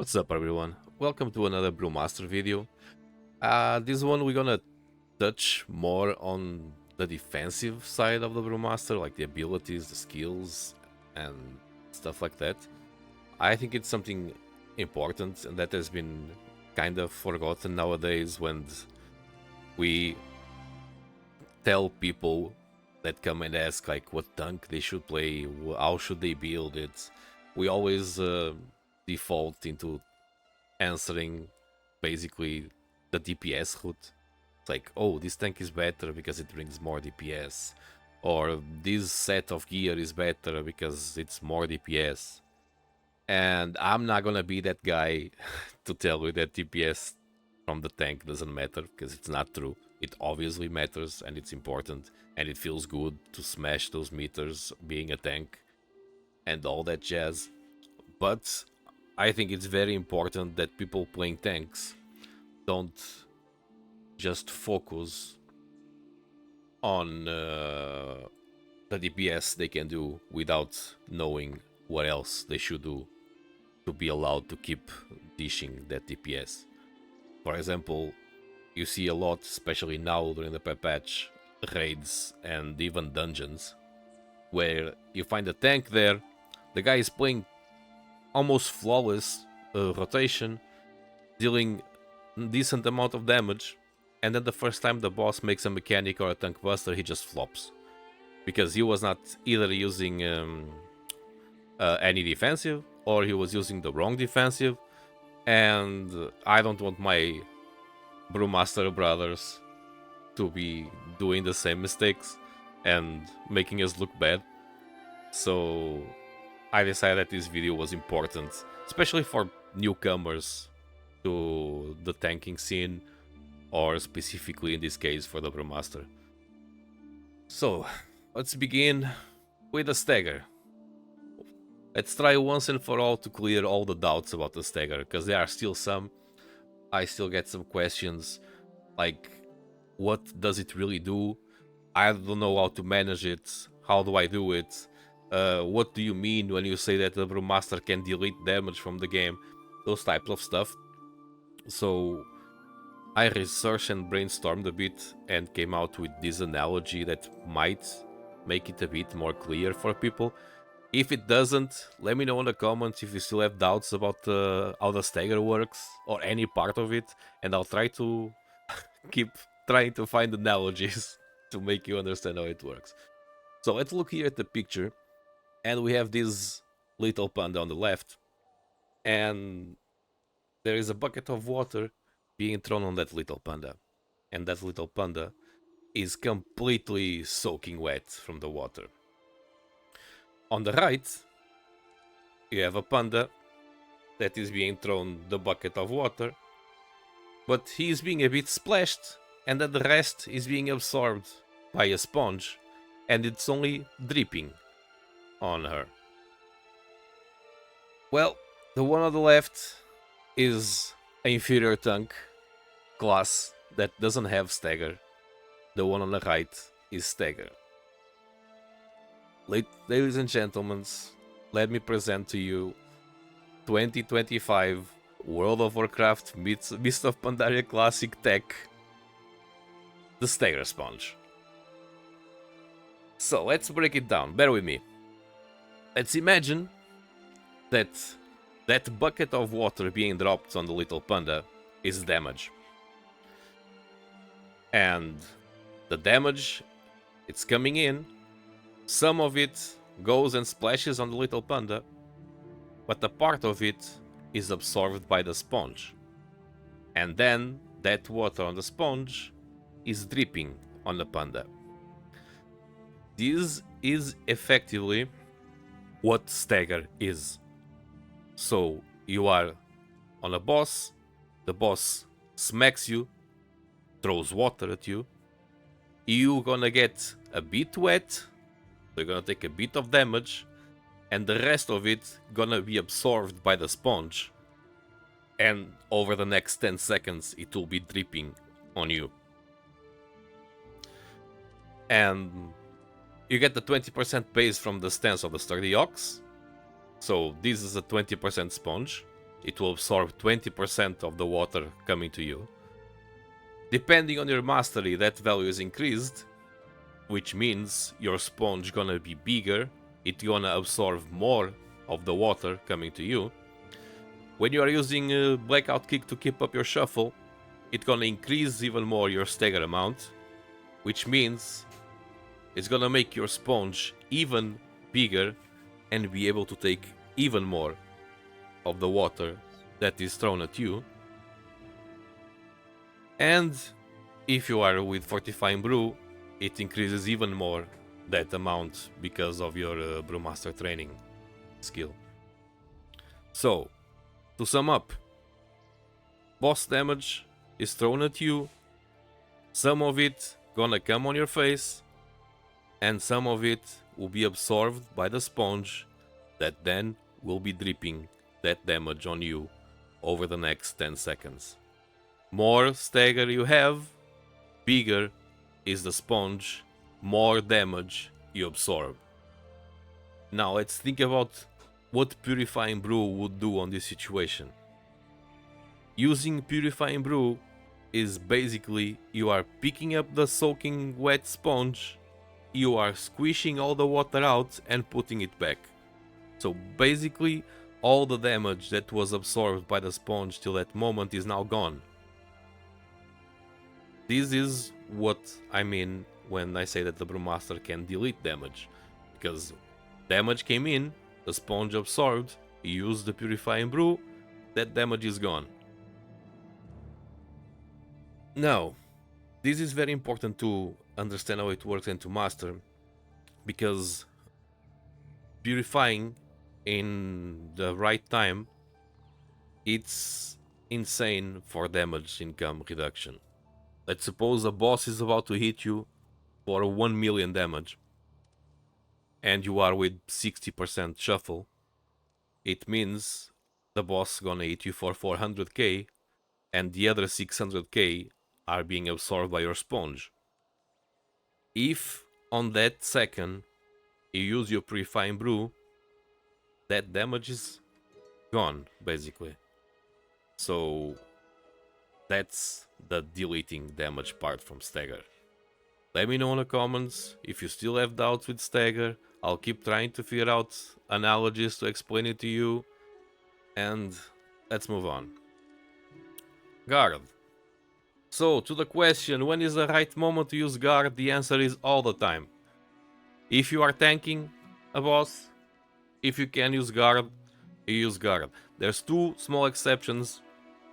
What's up everyone? Welcome to another Brewmaster video. This one we're gonna touch more on the defensive side of the Brewmaster, like the abilities, the skills, and stuff like that. I think it's something important and that has been kind of forgotten nowadays when we tell people that come and ask like what tank they should play, how should they build it. We always default into answering basically the DPS route. It's like, oh, this tank is better because it brings more DPS, or this set of gear is better because it's more DPS. And I'm not gonna be that guy to tell you that DPS from the tank doesn't matter, because it's not true. It obviously matters and it's important, and it feels good to smash those meters being a tank and all that jazz. But I think it's very important that people playing tanks don't just focus on the DPS they can do without knowing what else they should do to be allowed to keep dishing that DPS. For example, you see a lot, especially now during the patch, raids and even dungeons, where you find a tank there, the guy is playing almost flawless rotation, dealing decent amount of damage, and then the first time the boss makes a mechanic or a tank buster, he just flops. Because he was not either using any defensive, or he was using the wrong defensive, and I don't want my Brewmaster brothers to be doing the same mistakes and making us look bad. So I decided that this video was important, especially for newcomers to the tanking scene, or specifically in this case for the Brewmaster. So let's begin with the Stagger. Let's try once and for all to clear all the doubts about the Stagger, because there are still some. I still get some questions, like what does it really do? I don't know how to manage it. How do I do it? What do you mean when you say that the Brewmaster can delete damage from the game? Those types of stuff. So I researched and brainstormed a bit and came out with this analogy that might make it a bit more clear for people. If it doesn't, let me know in the comments if you still have doubts about how the Stagger works or any part of it, and I'll try to keep trying to find analogies to make you understand how it works. So let's look here at the picture, and we have this little panda on the left, and there is a bucket of water being thrown on that little panda, and that little panda is completely soaking wet from the water. On the right, you have a panda that is being thrown the bucket of water, but he is being a bit splashed, and then the rest is being absorbed by a sponge, and it's only dripping on her. Well, the one on the left is an inferior tank class that doesn't have Stagger. The one on the right is Stagger. Ladies and gentlemen, let me present to you 2025 World of Warcraft Mists of Pandaria Classic tech, the Stagger Sponge. So let's break it down, bear with me. Let's imagine that that bucket of water being dropped on the little panda is damage. And the damage, it's coming in. Some of it goes and splashes on the little panda, but a part of it is absorbed by the sponge. And then that water on the sponge is dripping on the panda. This is effectively what Stagger is. So you are on a boss, the boss smacks you, throws water at you, you're gonna get a bit wet, you're gonna take a bit of damage, and the rest of it gonna be absorbed by the sponge, and over the next 10 seconds it will be dripping on you. And you get the 20% base from the stance of the sturdy ox, so this is a 20% sponge, it will absorb 20% of the water coming to you. Depending on your mastery, that value is increased, which means your sponge gonna be bigger, it's gonna absorb more of the water coming to you. When you are using a Blackout Kick to keep up your shuffle, it's gonna increase even more your stagger amount, which means it's gonna make your sponge even bigger and be able to take even more of the water that is thrown at you. And if you are with Fortifying Brew, it increases even more that amount because of your Brewmaster training skill. So, to sum up, boss damage is thrown at you, some of it gonna come on your face, and some of it will be absorbed by the sponge that then will be dripping that damage on you over the next 10 seconds. More stagger you have, bigger is the sponge, more damage you absorb. Now let's think about what Purifying Brew would do on this situation. Using Purifying Brew is basically you are picking up the soaking wet sponge, you are squishing all the water out and putting it back. So basically all the damage that was absorbed by the sponge till that moment is now gone. This is what I mean when I say that the Brewmaster can delete damage, because damage came in, the sponge absorbed, you use the Purifying Brew, that damage is gone. Now, this is very important to understand how it works and to master, because purifying in the right time, it's insane for damage income reduction. Let's suppose a boss is about to hit you for 1 million damage, and you are with 60% shuffle. It means the boss gonna hit you for 400k, and the other 600k are being absorbed by your sponge. If on that second you use your Purifying Brew, that damage is gone, basically. So that's the deleting damage part from Stagger. Let me know in the comments if you still have doubts with Stagger. I'll keep trying to figure out analogies to explain it to you. And let's move on. Guard. So, to the question, when is the right moment to use guard? The answer is all the time. If you are tanking a boss, if you can use guard, you use guard. There's two small exceptions.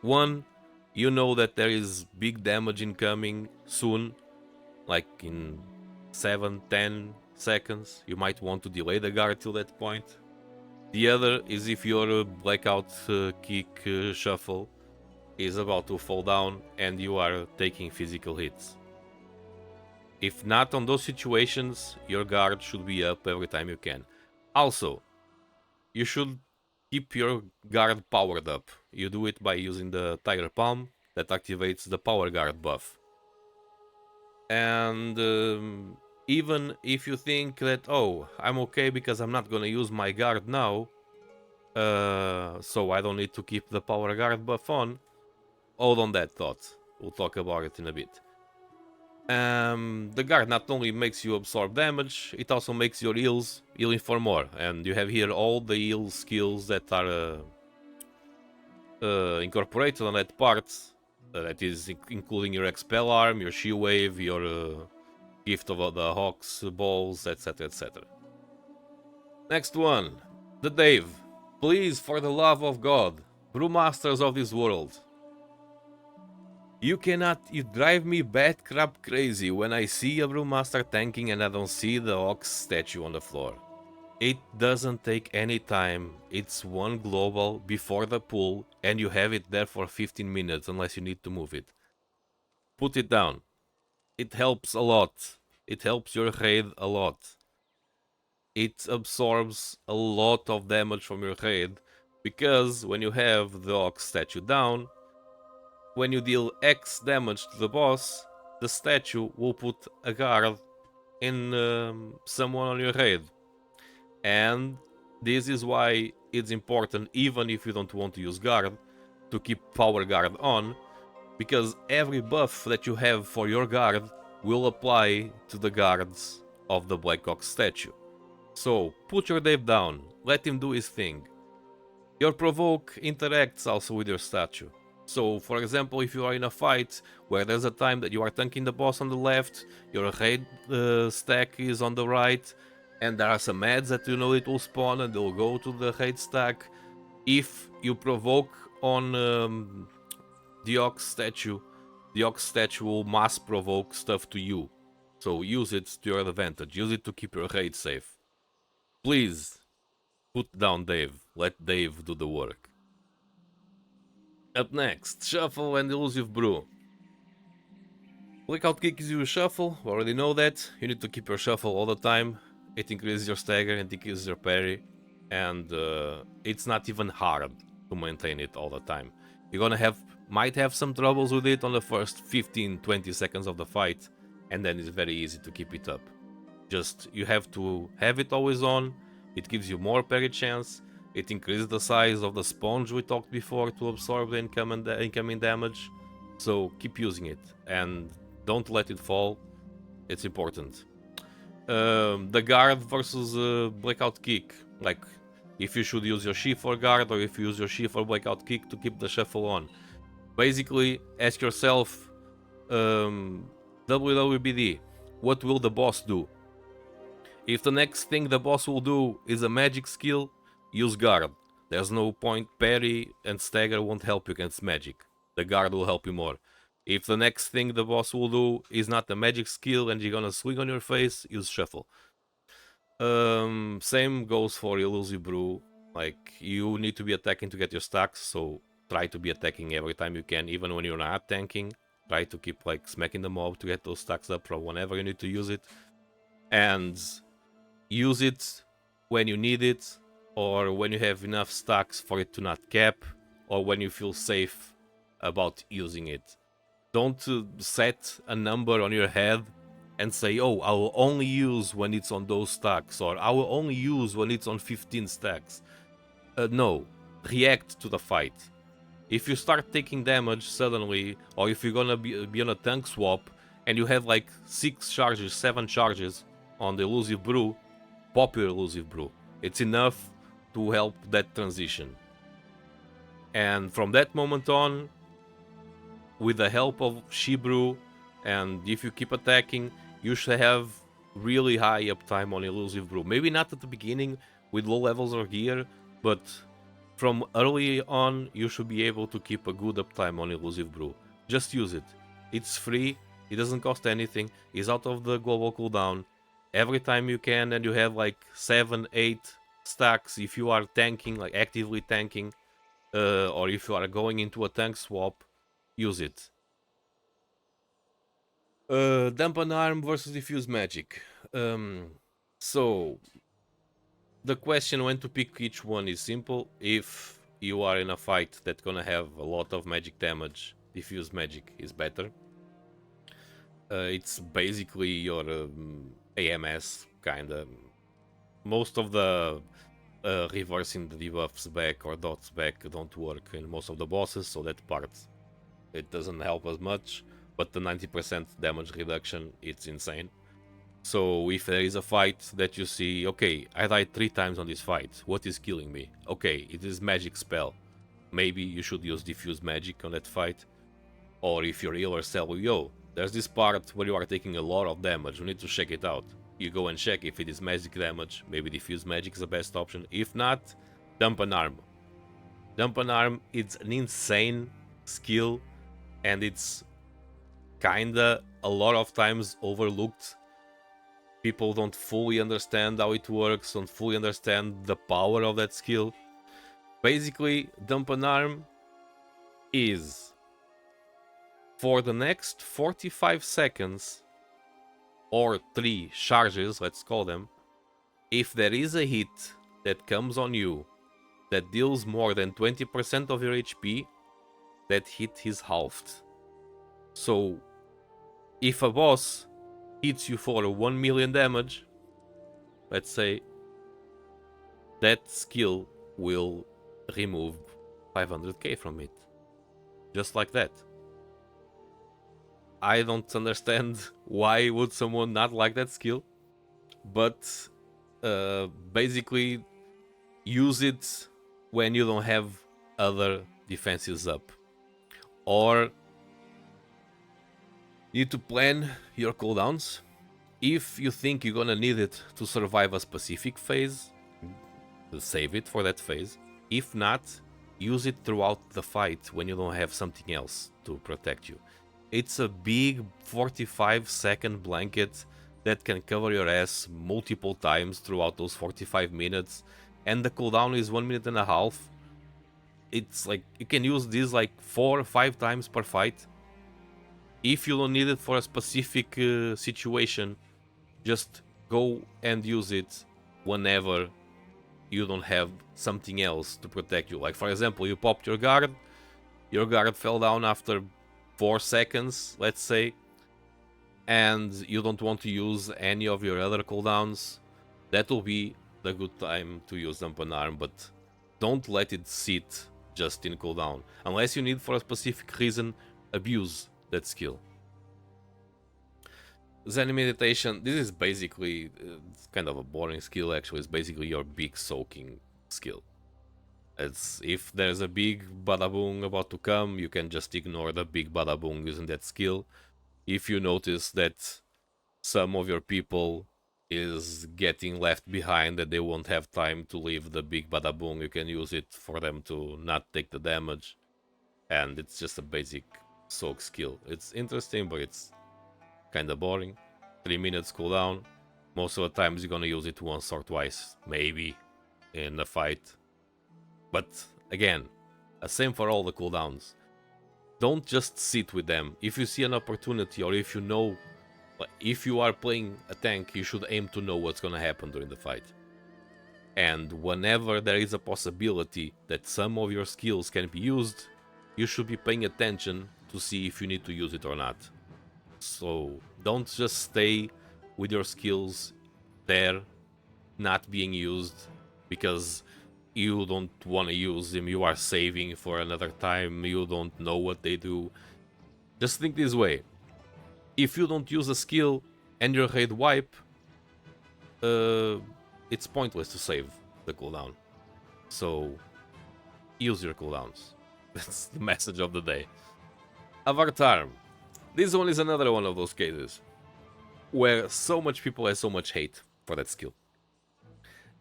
One, you know that there is big damage incoming soon, like in 7-10 seconds. You might want to delay the guard till that point. The other is if your blackout kick shuffle is about to fall down and you are taking physical hits. If not on those situations, your guard should be up every time you can. Also, you should keep your guard powered up. You do it by using the Tiger Palm that activates the power guard buff. And even if you think that, oh, I'm okay because I'm not gonna use my guard now, so I don't need to keep the power guard buff on, hold on that thought. We'll talk about it in a bit. The guard not only makes you absorb damage, it also makes your heals healing for more. And you have here all the heal skills that are incorporated on that part. That is including your Expel arm, your She Wave, your Gift of the Hawk's balls, etc, etc. Next one. The Dave. Please, for the love of God, Brewmasters of this world. You drive me bat crap crazy when I see a Brewmaster tanking and I don't see the Ox statue on the floor. It doesn't take any time, it's one global before the pull and you have it there for 15 minutes unless you need to move it. Put it down. It helps a lot. It helps your raid a lot. It absorbs a lot of damage from your raid because when you have the Ox statue down, when you deal X damage to the boss, the statue will put a guard in someone on your raid. And this is why it's important, even if you don't want to use guard, to keep power guard on, because every buff that you have for your guard will apply to the guards of the Black Ox statue. So put your Dave down, let him do his thing. Your provoke interacts also with your statue. So for example, if you are in a fight where there's a time that you are tanking the boss on the left, your raid stack is on the right, and there are some ads that you know it will spawn and they'll go to the raid stack. If you provoke on the Ox statue will mass provoke stuff to you. So use it to your advantage, use it to keep your raid safe. Please, put down Dave, let Dave do the work. Up next, Shuffle and Elusive Brew. Blackout Kick gives you a Shuffle, we already know that. You need to keep your Shuffle all the time. It increases your Stagger and decreases your parry. And it's not even hard to maintain it all the time. You're gonna might have some troubles with it on the first 15-20 seconds of the fight, and then it's very easy to keep it up. Just, you have to have it always on. It gives you more parry chance. It increases the size of the sponge we talked before to absorb the incoming damage. So keep using it and don't let it fall. It's important. The guard versus Blackout Kick. Like, if you should use your Shi for guard or if you use your Shi for Blackout Kick to keep the shuffle on. Basically, ask yourself, WWBD, what will the boss do? If the next thing the boss will do is a magic skill, use guard. There's no point, parry and stagger won't help you against magic. The guard will help you more. If the next thing the boss will do is not a magic skill and you're gonna swing on your face, use shuffle. Same goes for Elusive Brew. Like, you need to be attacking to get your stacks, so try to be attacking every time you can, even when you're not tanking. Try to keep like smacking the mob to get those stacks up from whenever you need to use it. And use it when you need it, or when you have enough stacks for it to not cap, or when you feel safe about using it. Don't set a number on your head and say, oh, I will only use when it's on those stacks, or I will only use when it's on 15 stacks. No, react to the fight. If you start taking damage suddenly, or if you're gonna be on a tank swap, and you have like 6 charges, 7 charges on the Elusive Brew, pop your Elusive Brew. It's enough to help that transition. And from that moment on, with the help of Shi Brew, and if you keep attacking, you should have really high uptime on Elusive Brew. Maybe not at the beginning with low levels of gear, but from early on, you should be able to keep a good uptime on Elusive Brew. Just use it. It's free, it doesn't cost anything, it's out of the global cooldown. Every time you can, and you have like 7, 8 stacks if you are tanking, like actively tanking, or if you are going into a tank swap, use it. Dampen Harm versus Diffuse Magic. So, the question when to pick each one is simple. If you are in a fight that's gonna have a lot of magic damage, Diffuse Magic is better. It's basically your AMS, kinda. Most of the reversing the debuffs back or dots back don't work in most of the bosses, so that part, it doesn't help as much. But the 90% damage reduction, it's insane. So if there is a fight that you see, okay, I died 3 times on this fight, what is killing me? Okay, it is magic spell. Maybe you should use Diffuse Magic on that fight. Or if your healers tell you, yo, there's this part where you are taking a lot of damage, we need to check it out. You go and check if it is magic damage, maybe Diffuse Magic is the best option. If not, Dampen Harm. Dampen Harm, it's an insane skill, and it's kinda a lot of times overlooked. People don't fully understand how it works, don't fully understand the power of that skill. Basically, Dampen Harm is, for the next 45 seconds, or 3 charges, let's call them, if there is a hit that comes on you that deals more than 20% of your HP, that hit is halved. So, if a boss hits you for 1 million damage, let's say, that skill will remove 500k from it. Just like that. I don't understand why would someone not like that skill, but basically use it when you don't have other defenses up, or need to plan your cooldowns. If you think you're gonna need it to survive a specific phase, save it for that phase. If not, use it throughout the fight when you don't have something else to protect you. It's a big 45-second blanket that can cover your ass multiple times throughout those 45 minutes, and the cooldown is 1.5 minutes. It's like you can use this like 4 or 5 times per fight. If you don't need it for a specific situation, just go and use it whenever you don't have something else to protect you. Like for example, you popped your guard fell down after 4 seconds, let's say, and you don't want to use any of your other cooldowns. That will be the good time to use Dampen Harm, but don't let it sit just in cooldown. Unless you need for a specific reason, abuse that skill. Zen Meditation, this is basically, it's kind of a boring skill actually, it's basically your big soaking skill. It's, if there's a big badaboom about to come, you can just ignore the big badaboom using that skill. If you notice that some of your people is getting left behind and they won't have time to leave the big badaboom, you can use it for them to not take the damage. And it's just a basic soak skill. It's interesting, but it's kinda boring. 3 minutes cooldown. Most of the times you're gonna use it once or twice, maybe, in a fight. But again, same for all the cooldowns. Don't just sit with them. If you see an opportunity, or if you know, if you are playing a tank, you should aim to know what's gonna happen during the fight. And whenever there is a possibility that some of your skills can be used, you should be paying attention to see if you need to use it or not. So don't just stay with your skills there, not being used, because you don't want to use them, you are saving for another time, you don't know what they do. Just think this way. If you don't use a skill and your raid wipe, it's pointless to save the cooldown. So use your cooldowns. That's the message of the day. Avert Harm. This one is another one of those cases where so much people have so much hate for that skill.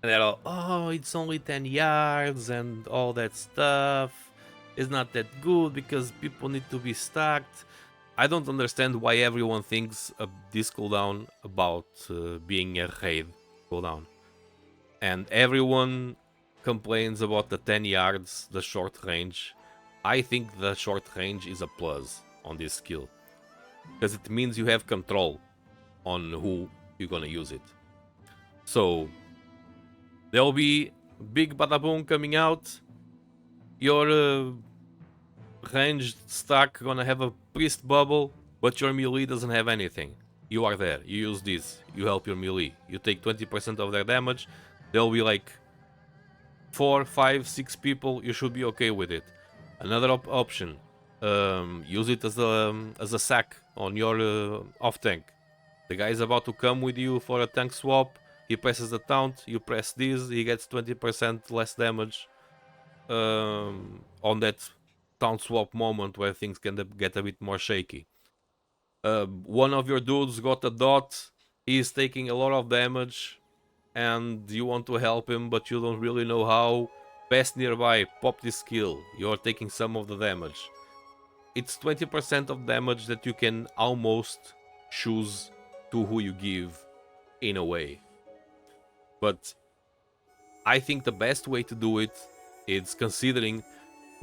And they're all, oh, it's only 10 yards and all that stuff. It's not that good because people need to be stacked. I don't understand why everyone thinks of this cooldown about being a raid cooldown. And everyone complains about the 10 yards, the short range. I think the short range is a plus on this skill, because it means you have control on who you're gonna use it. So there'll be big badaboom coming out. Your ranged stack gonna have a priest bubble, but your melee doesn't have anything. You are there, you use this, you help your melee. You take 20% of their damage. There'll be like 4, 5, 6 people. You should be okay with it. Another option. Use it as a sack on your off tank. The guy is about to come with you for a tank swap. He presses the taunt. You press this. He gets 20% less damage on that taunt swap moment where things can get a bit more shaky. One of your dudes got a dot. He's taking a lot of damage, and you want to help him, but you don't really know how. Pass nearby. Pop this skill. You're taking some of the damage. It's 20% of damage that you can almost choose to who you give, in a way. But I think the best way to do it is, considering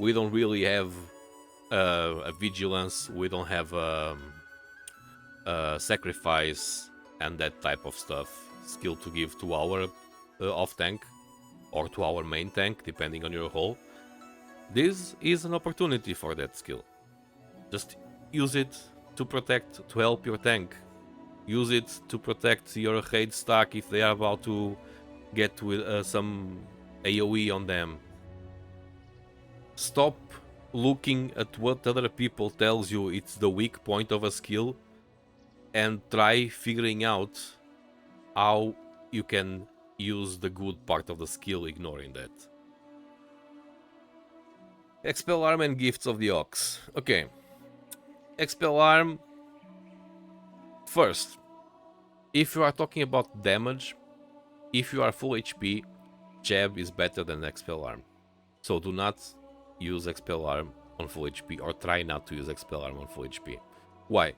we don't really have a vigilance, we don't have a sacrifice and that type of stuff, skill to give to our off tank or to our main tank, depending on your role. This is an opportunity for that skill. Just use it to protect, to help your tank. Use it to protect your raid stack if they are about to get with some AoE on them. Stop looking at what other people tells you it's the weak point of a skill and try figuring out how you can use the good part of the skill, ignoring that. Expel Arm and Gifts of the Ox. Okay. Expel Arm. First, if you are talking about damage, if you are full HP, Jab is better than Expel Arm. So do not use Expel Arm on full HP, or try not to use Expel Arm on full HP. Why?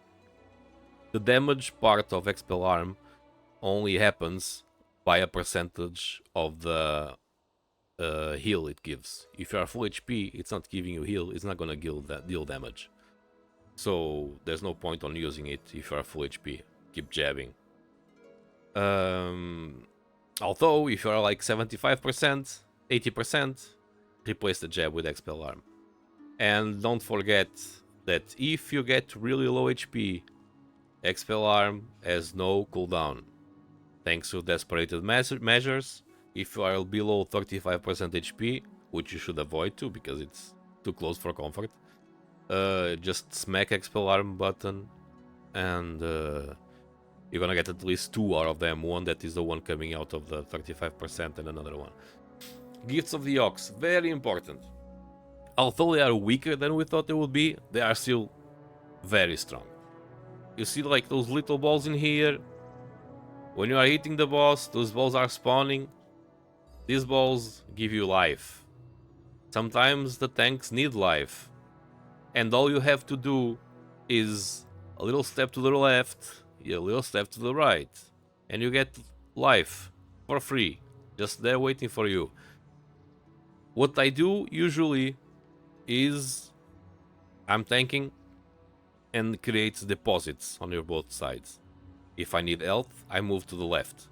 The damage part of Expel Arm only happens by a percentage of the heal it gives. If you are full HP, it's not giving you heal, it's not gonna deal damage. So there's no point on using it if you are full HP. Keep jabbing. Although, if you are like 75%, 80%, replace the jab with Expel Arm. And don't forget that if you get really low HP, Expel Arm has no cooldown. Thanks to Desperated measures, if you are below 35% HP, which you should avoid too because it's too close for comfort, just smack Expel Arm button and you're gonna get at least 2 out of them. One that is the one coming out of the 35% and another one. Gifts of the Ox, very important. Although they are weaker than we thought they would be, they are still very strong. You see like those little balls in here? When you are hitting the boss, those balls are spawning. These balls give you life. Sometimes the tanks need life. And all you have to do is a little step to the left, a little step to the right, and you get life for free, just there waiting for you. What I do usually is I'm tanking and creates deposits on your both sides. If I need health, I move to the left.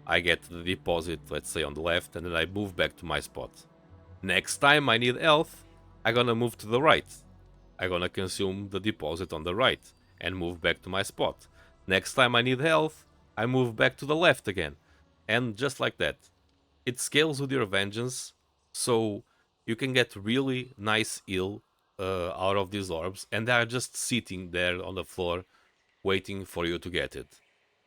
I get the deposit, let's say on the left, and then I move back to my spot. Next time I need health, I'm gonna move to the right. I'm gonna consume the deposit on the right and move back to my spot. Next time I need health, I move back to the left again. And just like that. It scales with your vengeance, so you can get really nice heal out of these orbs, and they are just sitting there on the floor waiting for you to get it.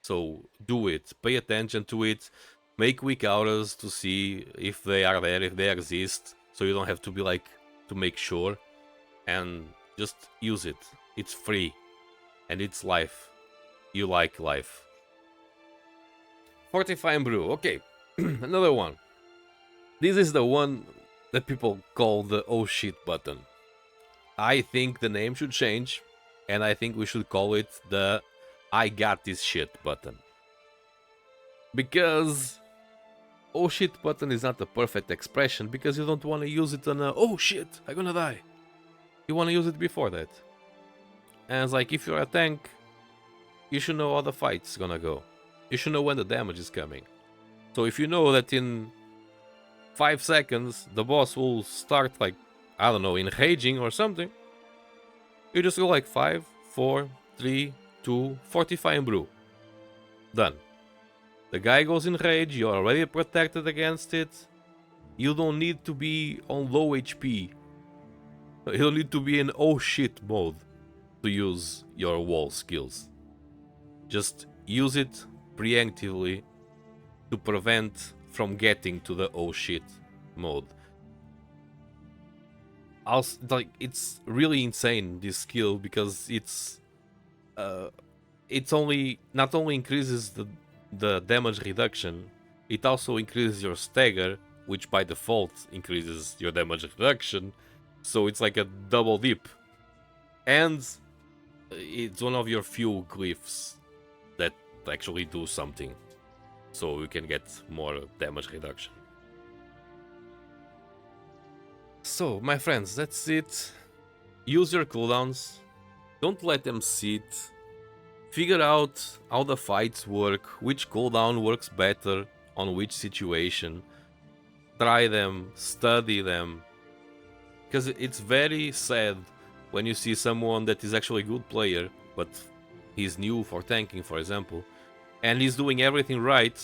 So do it, pay attention to it, make weak auras to see if they are there, if they exist, so you don't have to be like to make sure, and just use it. It's free, and it's life. You like life. Fortifying Brew, okay, another one. This is the one that people call the oh shit button. I think the name should change, and I think we should call it the I got this shit button. Because oh shit button is not the perfect expression, because you don't want to use it on a oh shit, I'm gonna die. You want to use it before that. And it's like, if you're a tank, you should know how the fight's gonna go. You should know when the damage is coming. So if you know that in 5 seconds the boss will start like, I don't know, enraging or something, you just go like 5, 4, 3, 2, Fortifying Brew. Done. The guy goes in rage, you're already protected against it. You don't need to be on low HP. You don't need to be in oh shit mode to use your wall skills. Just use it preemptively to prevent from getting to the oh shit mode. Also, like, it's really insane, this skill, because it's only not only increases the damage reduction, it also increases your stagger, which by default increases your damage reduction. So it's like a double dip, and it's one of your few glyphs that actually do something, so you can get more damage reduction. So, my friends, that's it. Use your cooldowns. Don't let them sit. Figure out how the fights work, which cooldown works better on which situation. Try them, study them. Because it's very sad when you see someone that is actually a good player, but he's new for tanking, for example, and he's doing everything right,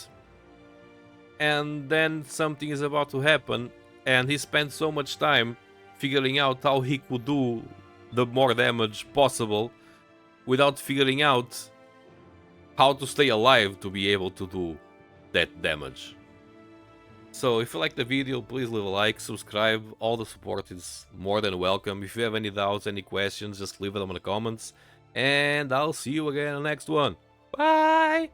and then something is about to happen, and he spent so much time figuring out how he could do the more damage possible without figuring out how to stay alive to be able to do that damage. So if you like the video, please leave a like, subscribe, all the support is more than welcome. If you have any doubts, any questions, just leave them in the comments. And I'll see you again in the next one. Bye!